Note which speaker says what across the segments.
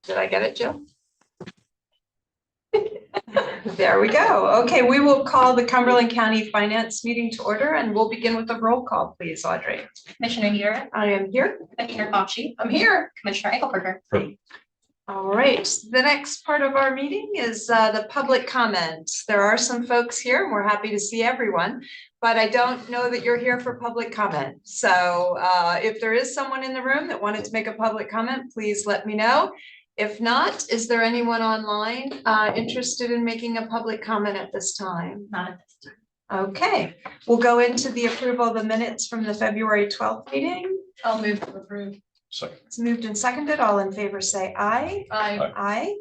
Speaker 1: Did I get it, Jill? There we go. Okay, we will call the Cumberland County Finance meeting to order, and we'll begin with a roll call, please, Audrey.
Speaker 2: Commissioner Ear.
Speaker 1: I am here.
Speaker 2: Commissioner Bocci.
Speaker 1: I'm here.
Speaker 2: Commissioner Eichelberger.
Speaker 1: All right, the next part of our meeting is the public comment. There are some folks here, and we're happy to see everyone, but I don't know that you're here for public comment. So if there is someone in the room that wanted to make a public comment, please let me know. If not, is there anyone online interested in making a public comment at this time?
Speaker 2: Not at this time.
Speaker 1: Okay, we'll go into the approval of the minutes from the February 12th meeting.
Speaker 2: I'll move to approve.
Speaker 3: Second.
Speaker 1: It's moved and seconded. All in favor say aye.
Speaker 2: Aye.
Speaker 1: Aye.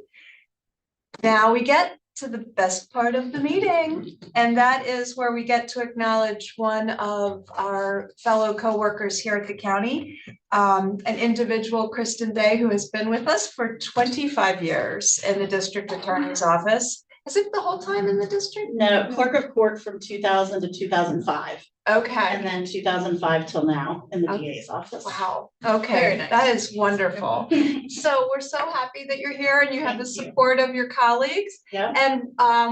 Speaker 1: Now we get to the best part of the meeting, and that is where we get to acknowledge one of our fellow co-workers here at the county, an individual, Kristen Day, who has been with us for 25 years in the district attorney's office. Is it the whole time in the district?
Speaker 4: No, clerk of court from 2000 to 2005,
Speaker 1: Okay.
Speaker 4: and then 2005 till now in the
Speaker 1: Okay.
Speaker 4: DA's office.
Speaker 1: Wow.
Speaker 2: Very
Speaker 1: Okay,
Speaker 2: nice.
Speaker 1: that is wonderful. So we're so happy that you're here and you have the
Speaker 4: Thank you.
Speaker 1: support of your colleagues.
Speaker 4: Yeah.
Speaker 1: And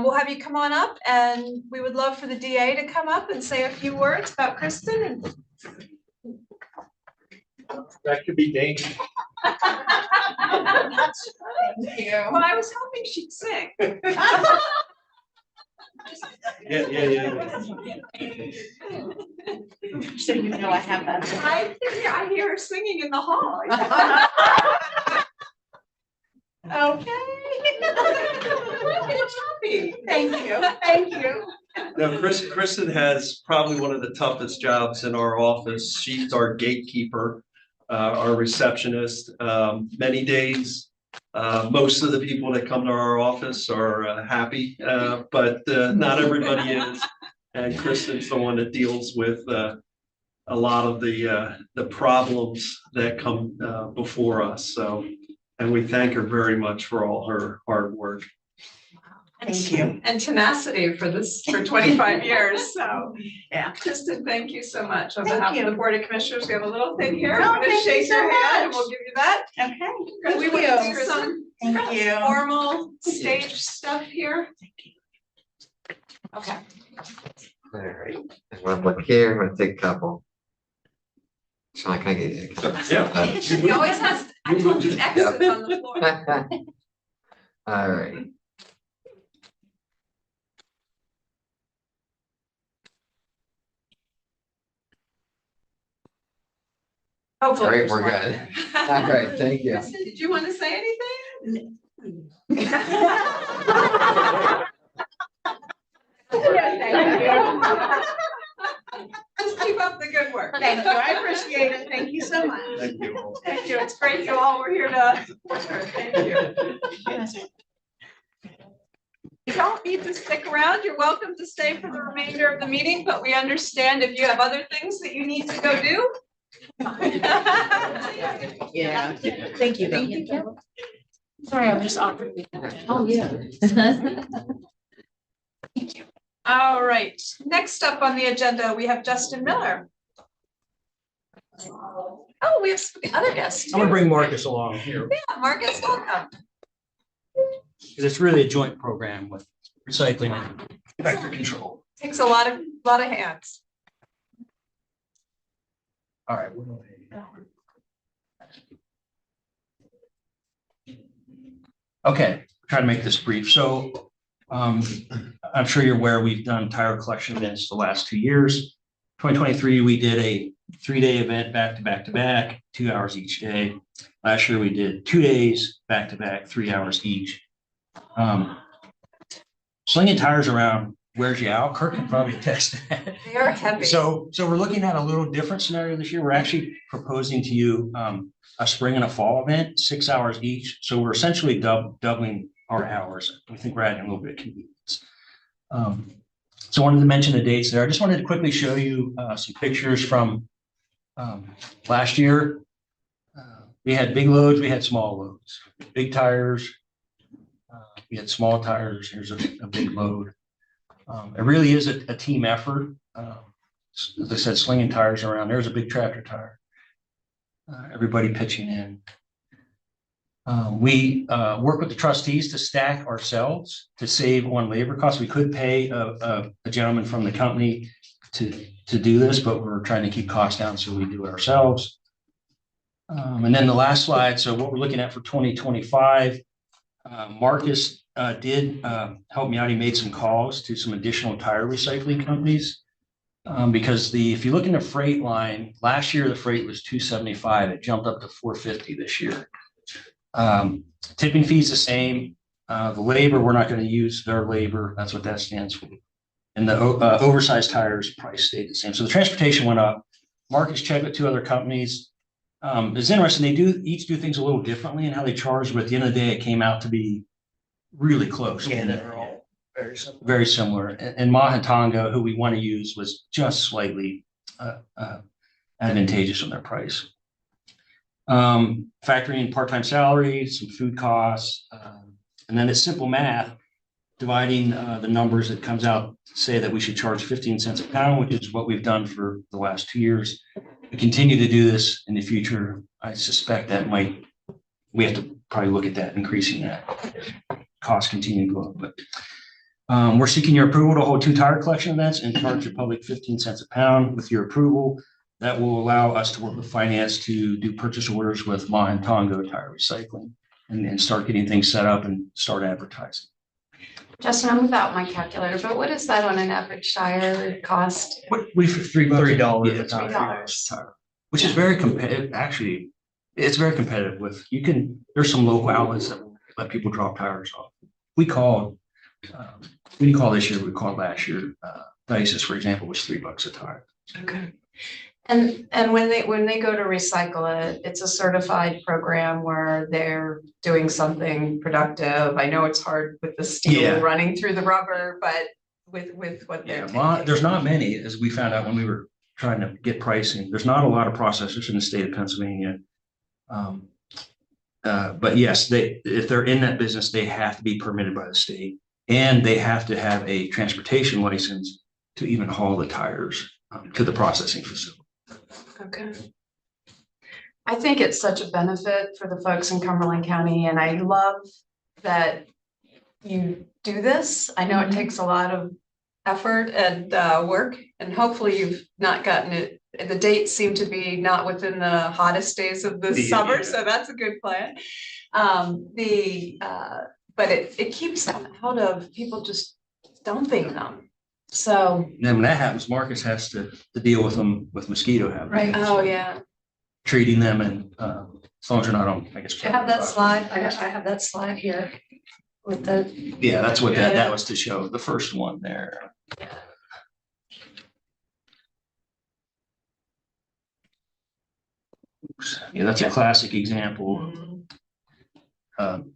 Speaker 1: we'll have you come on up, and we would love for the DA to come up and say a few words about Kristen. And
Speaker 3: That could be dangerous.
Speaker 1: well, I was hoping she'd sing.
Speaker 3: Yeah.
Speaker 4: So you know I have that.
Speaker 1: I hear her singing in the hall. Okay. Thank you.
Speaker 5: No, Kristen has probably one of the toughest jobs in our office. She's our gatekeeper, our receptionist. Many days, most of the people that come to our office are happy, but not everybody is. And Kristen's the one that deals with a lot of the problems that come before us. So, and we thank her very much for all her hard work.
Speaker 4: Thank you.
Speaker 1: And tenacity for 25 years. So, yeah, Kristen, thank you so much. On
Speaker 4: Thank
Speaker 1: behalf of
Speaker 4: you.
Speaker 1: the Board of Commissioners, we have a little thing here.
Speaker 4: Oh,
Speaker 1: I'm going to
Speaker 4: thank you
Speaker 1: shake
Speaker 4: so
Speaker 1: your hand and
Speaker 4: much.
Speaker 1: we'll give you that.
Speaker 4: Okay.
Speaker 1: We will do some
Speaker 4: Thank you.
Speaker 1: formal stage stuff here. Okay.
Speaker 6: All right, I'm gonna look here, I'm gonna take a couple. Sean, can I get you?
Speaker 5: Yeah.
Speaker 1: He always has, I told you, exits on the floor.
Speaker 6: All right. All
Speaker 1: Hopefully.
Speaker 6: right,
Speaker 1: there's
Speaker 6: we're
Speaker 1: one.
Speaker 6: good. All right, thank you.
Speaker 1: Kristen, did you want to say anything? Thank you. Just keep up the good work.
Speaker 4: Thank you. I appreciate it. Thank you so much.
Speaker 5: Thank you.
Speaker 1: Thank you. It's great you all were here to support her. Thank you. You don't need to stick around. You're welcome to stay for the remainder of the meeting, but we understand if you have other things that you need to go do.
Speaker 4: Yeah. Thank you. Thank you.
Speaker 2: Sorry, I'm just awkwardly.
Speaker 4: Oh, yeah.
Speaker 1: All right, next up on the agenda, we have Justin Miller. Oh, we have some other guests.
Speaker 7: I'm gonna
Speaker 1: too.
Speaker 7: bring Marcus along here,
Speaker 1: Yeah, Marcus, welcome.
Speaker 7: because it's really a joint program with recycling and vector control.
Speaker 1: Takes a lot of hands.
Speaker 7: All right. Okay, try to make this brief. So I'm sure you're aware we've done tire collection events the last 2 years. 2023, we did a 3-day event back to back to back, 2 hours each day. Last year, we did 2 days back to back, 3 hours each. Slinging tires around wears you out. Kirk can probably attest to that.
Speaker 1: They are heavy.
Speaker 7: So we're looking at a little different scenario this year. We're actually proposing to you a spring and a fall event, 6 hours each. So we're essentially doubling our hours. We think we're adding a little bit of convenience. So I wanted to mention the dates there. I just wanted to quickly show you some pictures from last year. We had big loads, we had small loads, big tires. We had small tires. Here's a big load. It really is a team effort. As I said, slinging tires around. There's a big tractor tire. Everybody pitching in. We work with the trustees to stack ourselves to save on labor costs. We could pay a gentleman from the company to do this, but we're trying to keep costs down, so we do it ourselves. And then the last slide, so what we're looking at for 2025, Marcus did help me out. He made some calls to some additional tire recycling companies. Because if you look in the freight line, last year the freight was $275. It jumped up to $450 this year. Tipping fees the same. The labor, we're not going to use their labor. That's what that stands for. And the oversized tires price stayed the same. So the transportation went up. Marcus checked with two other companies. It's interesting. They each do things a little differently in how they charge, but at the end of the day, it came out to be really close.
Speaker 5: Yeah,
Speaker 7: they're all very similar. And Mahatonga, who we want to use, was just slightly advantageous on their price. Factoring in part-time salaries, some food costs, and then it's simple math, dividing the numbers, it comes out to say that we should charge 15 cents a pound, which is what we've done for the last 2 years. We continue to do this in the future. I suspect that we have to probably look at that, increasing that. Costs continue to go up, but we're seeking your approval to hold 2 tire collection events and charge the public 15 cents a pound. With your approval, that will allow us to work with finance to do purchase orders with Ma and Tongo Tire Recycling and start getting things set up and start advertising.
Speaker 2: Justin, I'm without my calculator, but what is that on an average tire cost?
Speaker 7: We for $3.
Speaker 5: $3.
Speaker 7: Yeah, it's
Speaker 2: $3.
Speaker 7: tire, which is very competitive. Actually, it's very competitive with, there's some local outlets that let people drop tires off. We didn't call this year, we called last year. Dices, for example, was $3 a tire.
Speaker 2: Okay. And when they go to recycle it, it's a certified program where they're doing something productive. I know it's hard with the steel running through the rubber, but with what they're taking.
Speaker 7: There's not many, as we found out when we were trying to get pricing. There's not a lot of processors in the state of Pennsylvania. But yes, if they're in that business, they have to be permitted by the state, and they have to have a transportation license to even haul the tires to the processing facility.
Speaker 2: Okay. I think it's such a benefit for the folks in Cumberland County, and I love that you do this. I know it takes a lot of effort and work, and hopefully you've not gotten it. The dates seem to be not within the hottest days of the summer, so that's a good plan. But it keeps them out of people just dumping them. So.
Speaker 7: And then when that happens, Marcus has to deal with them with mosquito habits.
Speaker 2: Right. Oh, yeah.
Speaker 7: Treating them, and as long as they're not on, I guess.
Speaker 2: I have that slide. I have that slide here with the.
Speaker 7: Yeah, that's what that was to show, the first one there. Yeah, that's a classic example of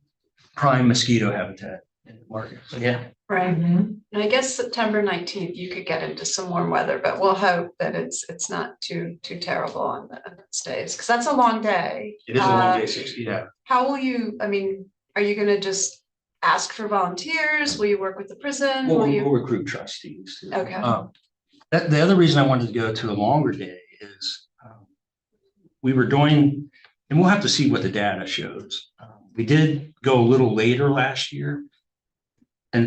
Speaker 7: prime mosquito habitat in the market. So yeah.
Speaker 2: Right. And I guess September 19th, you could get into some warm weather, but we'll hope that it's not too terrible on those days, because that's a long day.
Speaker 7: It is a long day, 60, yeah.
Speaker 2: How will you, I mean, are you going to just ask for volunteers? Will you work with the prison?
Speaker 7: We'll recruit trustees.
Speaker 2: Okay.
Speaker 7: The other reason I wanted to go to a longer day is we were doing, and we'll have to see what the data shows. We did go a little later last year,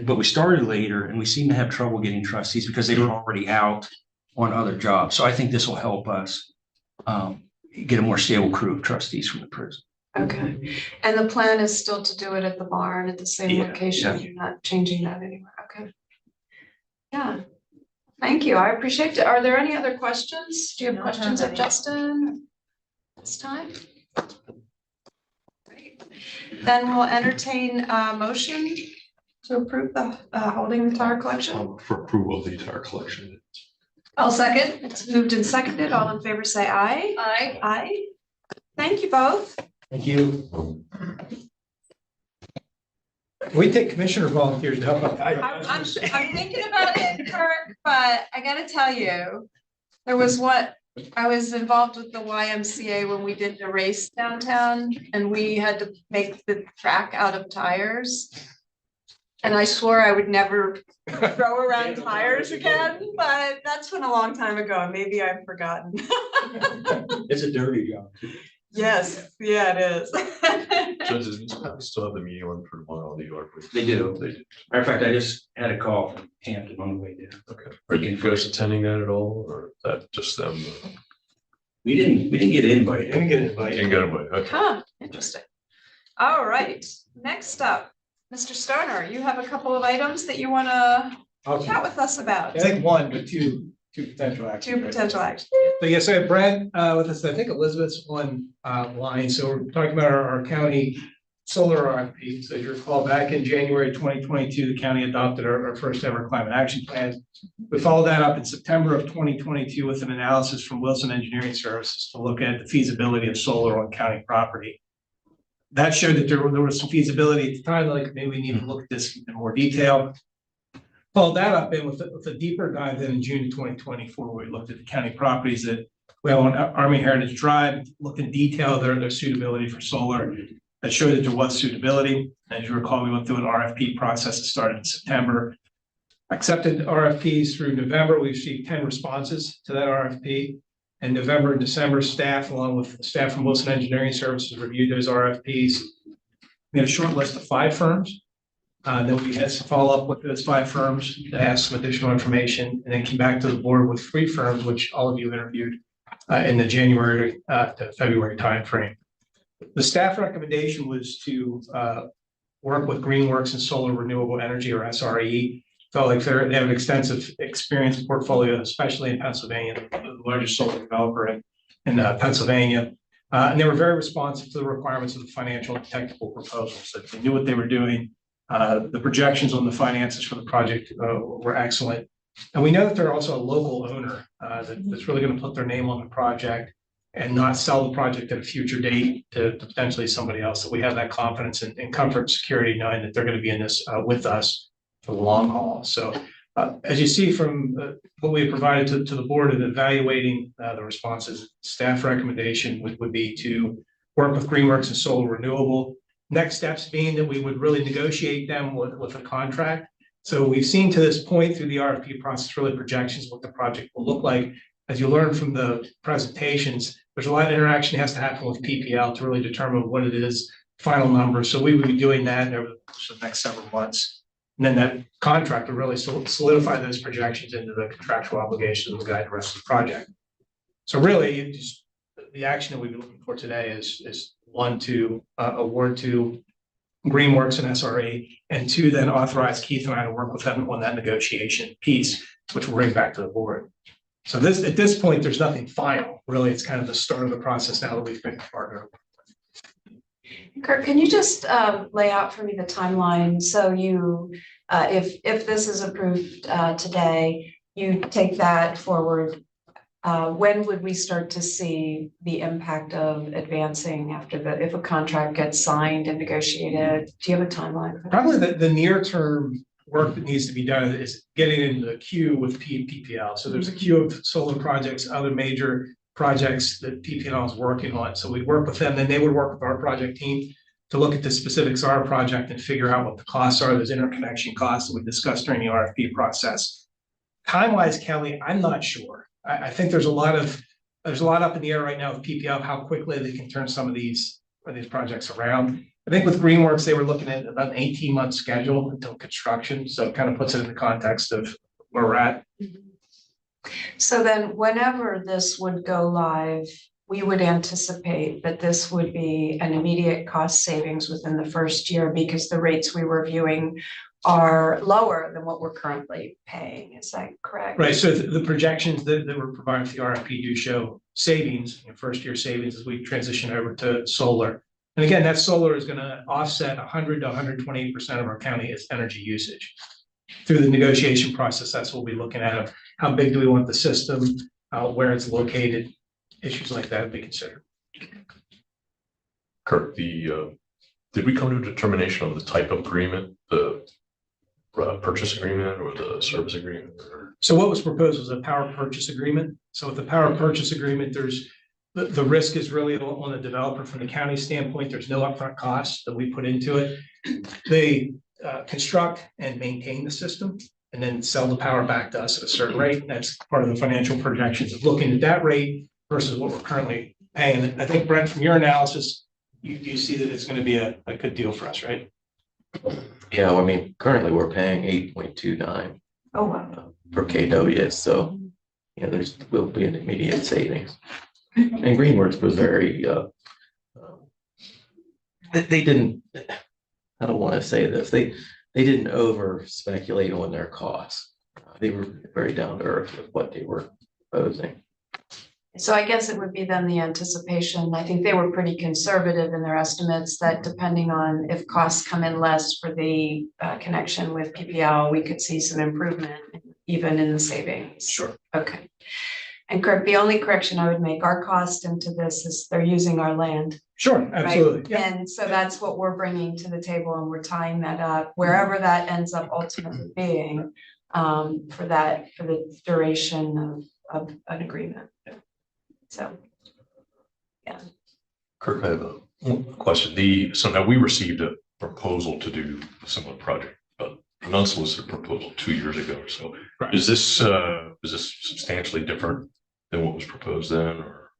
Speaker 7: but we started later, and we seem to have trouble getting trustees because they were already out on other jobs. So I think this will help us get a more stable crew of trustees from the prison.
Speaker 2: Okay. And the plan is still to do it at the barn at the same location.
Speaker 7: Yeah.
Speaker 2: You're not changing that anywhere. Okay. Yeah. Thank you. I appreciate it. Are there any other questions? Do you have questions of Justin this time? Great. Then we'll entertain a motion to approve the holding the tire collection.
Speaker 3: For approval of the entire collection.
Speaker 2: I'll second. It's moved and seconded. All in favor, say aye. Aye. Aye. Thank you both.
Speaker 7: Thank you.
Speaker 8: We take commissioner volunteers to help out.
Speaker 1: I'm thinking about it, Kirk, but I gotta tell you, there was I was involved with the YMCA when we did the race downtown, and we had to make the track out of tires. And I swore I would never throw around tires again, but that's been a long time ago. Maybe I've forgotten.
Speaker 7: It's a dirty job.
Speaker 1: Yes, yeah, it is.
Speaker 3: So does municipality still have the meeting on for tomorrow, the York?
Speaker 7: They do.
Speaker 3: They do.
Speaker 7: Matter of fact, I just had a call from Hampton on the way down.
Speaker 3: Okay. Are you guys attending that at all, or is that just them?
Speaker 7: We didn't get invited.
Speaker 8: Let me get an invite.
Speaker 3: Didn't get them, okay.
Speaker 1: Huh, interesting. All right, next up, Mr. Stoner, you have a couple of items that you want to chat with us about.
Speaker 8: I think one, but two potential actions.
Speaker 1: Two potential actions.
Speaker 8: So yes, I have Brad with us. I think Elizabeth's on line. So we're talking about our county solar RFP. So as you recall, back in January 2022, the county adopted our first ever climate action plan. We followed that up in September of 2022 with an analysis from Wilson Engineering Services to look at the feasibility of solar on county property. That showed that there was some feasibility at the time, like maybe we need to look at this in more detail. Followed that up in with a deeper dive then in June of 2024, where we looked at the county properties that we have on Army Heritage Drive, looked in detail their suitability for solar. That showed that there was suitability. As you recall, we went through an RFP process that started in September. Accepted RFPs through November. We received 10 responses to that RFP. In November and December, staff, along with staff from Wilson Engineering Services, reviewed those RFPs. We had a short list of 5 firms. Then we had to follow up with those 5 firms to ask some additional information, and then came back to the board with 3 firms, which all of you interviewed in the January to February timeframe. The staff recommendation was to work with Greenworks and Solar Renewable Energy, or SRE. Felt like they have an extensive experience portfolio, especially in Pennsylvania, the largest solar developer in Pennsylvania. And they were very responsive to the requirements of the financial and technical proposals. So they knew what they were doing. The projections on the finances for the project were excellent. And we know that they're also a local owner that's really going to put their name on the project and not sell the project at a future date to potentially somebody else. So we have that confidence and comfort and security knowing that they're going to be in this with us for the long haul. So as you see from what we provided to the board in evaluating the responses, staff recommendation would be to work with Greenworks and Solar Renewable. Next steps being that we would really negotiate them with a contract. So we've seen to this point through the RFP process, really projections, what the project will look like. As you learn from the presentations, there's a lot of interaction that has to happen with PPL to really determine what it is, final numbers. So we would be doing that over the next several months. And then that contract will really solidify those projections into the contractual obligations and guide the rest of the project. So really, just the action that we've been looking for today is 1, to award to Greenworks and SRE, and 2, then authorize Keith and I to work with them on that negotiation piece, which we'll bring back to the board. So this, at this point, there's nothing final. Really, it's kind of the start of the process now that we've been partnered.
Speaker 2: Kurt, can you just lay out for me the timeline? So you, if this is approved today, you take that forward. When would we start to see the impact of advancing after if a contract gets signed and negotiated? Do you have a timeline for that?
Speaker 8: Probably the near term work that needs to be done is getting in the queue with PPL. So there's a queue of solar projects, other major projects that PPL is working on. So we work with them, then they would work with our project team to look at the specifics of our project and figure out what the costs are, those interconnection costs that we discussed during the RFP process. Time-wise, Kelly, I'm not sure. I think there's a lot up in the air right now with PPL, how quickly they can turn some of these projects around. I think with Greenworks, they were looking at about an 18-month schedule until construction. So it kind of puts it in the context of where we're at.
Speaker 2: So then whenever this would go live, we would anticipate that this would be an immediate cost savings within the first year because the rates we were viewing are lower than what we're currently paying. Is that correct?
Speaker 8: Right. So the projections that were provided for the RFP do show savings, first year savings as we transition over to solar. And again, that solar is going to offset 100 to 120% of our county's energy usage. Through the negotiation process, that's what we'll be looking at. How big do we want the system, where it's located, issues like that be considered.
Speaker 3: Kurt, did we come to a determination of the type of agreement, the purchase agreement or the service agreement?
Speaker 8: So what was proposed was a power purchase agreement. So with the power purchase agreement, there's the risk is really on the developer. From the county standpoint, there's no upfront costs that we put into it. They construct and maintain the system and then sell the power back to us at a certain rate. And that's part of the financial projections of looking at that rate versus what we're currently paying. I think Brent, from your analysis, you see that it's gonna be a good deal for us, right?
Speaker 9: Yeah, well, I mean, currently we're paying 8.29
Speaker 2: Oh, wow.
Speaker 9: per KW, so, yeah, will be an immediate savings. And Greenworks was very, they didn't, I don't want to say this, they didn't over speculate on their costs. They were very down to earth with what they were proposing.
Speaker 2: So I guess it would be then the anticipation. I think they were pretty conservative in their estimates that depending on if costs come in less for the connection with PPL, we could see some improvement even in the savings.
Speaker 8: Sure.
Speaker 2: Okay. And Kirk, the only correction I would make, our cost into this is they're using our land.
Speaker 8: Sure,
Speaker 2: Right?
Speaker 8: absolutely. Yeah.
Speaker 2: And so that's what we're bringing to the table and we're tying that up wherever that ends up ultimately being for the duration of an agreement. So, yeah.
Speaker 3: Kirk, I have a question. So now we received a proposal to do a similar project, but an unsolicited proposal 2 years ago or so.
Speaker 8: Right.
Speaker 3: Is this substantially different than what was proposed then, or?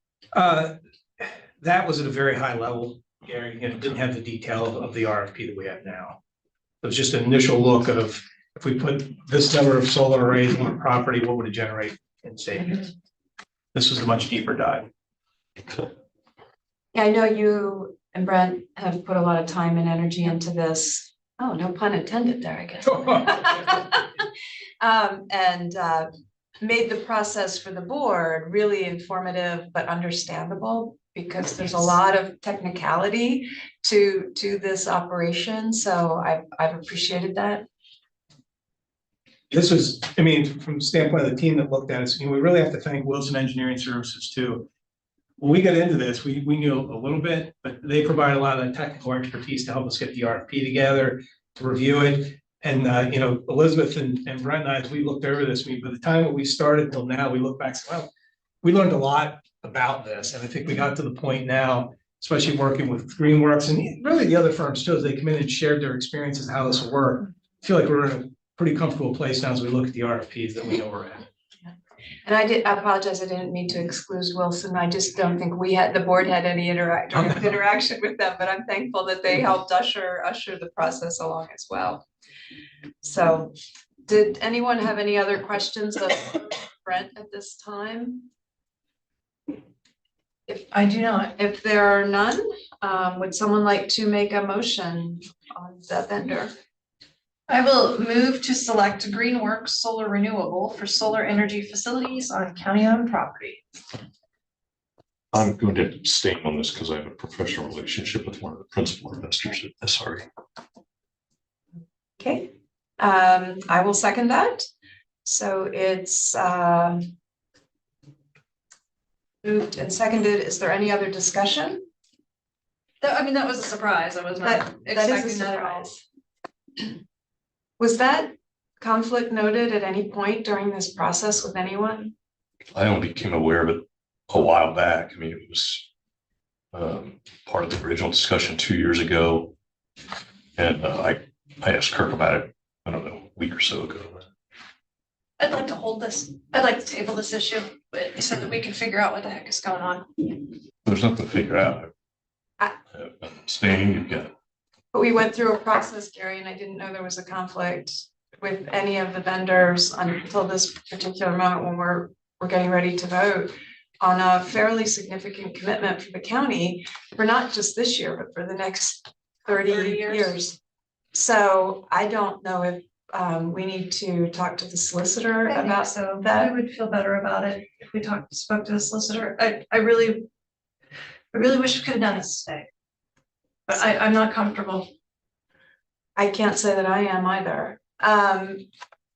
Speaker 8: That was at a very high level, Gary, and it didn't have the detail of the RFP that we have now. It was just an initial look of if we put this number of solar arrays on a property, what would it generate in savings? This was a much deeper dive.
Speaker 2: Yeah, I know you and Brent have put a lot of time and energy into this. Oh, no pun intended there, I guess. And made the process for the board really informative but understandable because there's a lot of technicality to this operation. So I've appreciated that.
Speaker 8: This was, I mean, from the standpoint of the team that looked at it, we really have to thank Wilson Engineering Services too. When we got into this, we knew a little bit, but they provide a lot of the technical expertise to help us get the RFP together, to review it. And, Elizabeth and Brent and I, as we looked over this, by the time that we started till now, we look back, and say, well, we learned a lot about this. And I think we got to the point now, especially working with Greenworks and really the other firms too, as they come in and shared their experiences, how this will work. I feel like we're in a pretty comfortable place now as we look at the RFPs that we know we're at.
Speaker 2: And I apologize, I didn't mean to exclude Wilson. I just don't think the board had any interaction with them, but I'm thankful that they helped usher the process along as well. So, did anyone have any other questions of Brent at this time? If I do not, if there are none, would someone like to make a motion on the vendor?
Speaker 4: I will move to select Greenworks Solar Renewable for solar energy facilities on county-owned property.
Speaker 3: I'm going to abstain on this because I have a professional relationship with one of the principal investors at SRE.
Speaker 2: Okay, I will second that. So it's moved and seconded. Is there any other discussion?
Speaker 4: That was a surprise. I was not
Speaker 2: That is a
Speaker 4: expecting that at all.
Speaker 2: surprise. Was that conflict noted at any point during this process with anyone?
Speaker 3: I only became aware of it a while back. I mean, it was part of the original discussion 2 years ago. And I asked Kirk about it, I don't know, a week or so ago.
Speaker 4: I'd like to hold this. I'd like to table this issue, but so that we can figure out what the heck is going on.
Speaker 3: There's nothing to figure out. I'm staying, you've got.
Speaker 2: But we went through a process, Gary, and I didn't know there was a conflict with any of the vendors until this particular moment when we're getting ready to vote on a fairly significant commitment for the county for not just this year, but for the next 30 years. So I don't know if we need to talk to the solicitor about
Speaker 4: so.
Speaker 2: that.
Speaker 4: I would feel better about it if we spoke to the solicitor. I really wish we could have done this today. But I'm not comfortable.
Speaker 2: I can't say that I am either.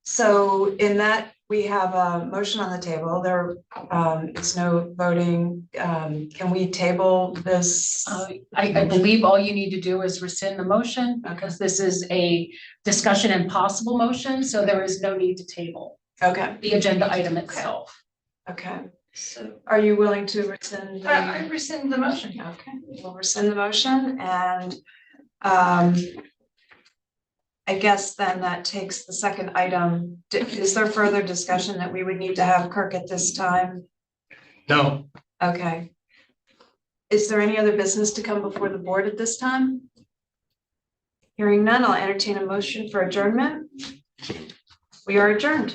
Speaker 2: So in that, we have a motion on the table. There is no voting. Can we table this?
Speaker 10: I believe all you need to do is rescind the motion because this is a discussion and possible motion, so there is no need to table
Speaker 2: Okay,
Speaker 10: the agenda item itself.
Speaker 2: okay.
Speaker 4: So
Speaker 2: Are you willing to rescind?
Speaker 4: I rescind the motion.
Speaker 2: Okay, we'll rescind the motion and I guess then that takes the second item. Is there further discussion that we would need to have, Kirk, at this time?
Speaker 8: No,
Speaker 2: Okay. Is there any other business to come before the board at this time? Hearing none, I'll entertain a motion for adjournment. We are adjourned.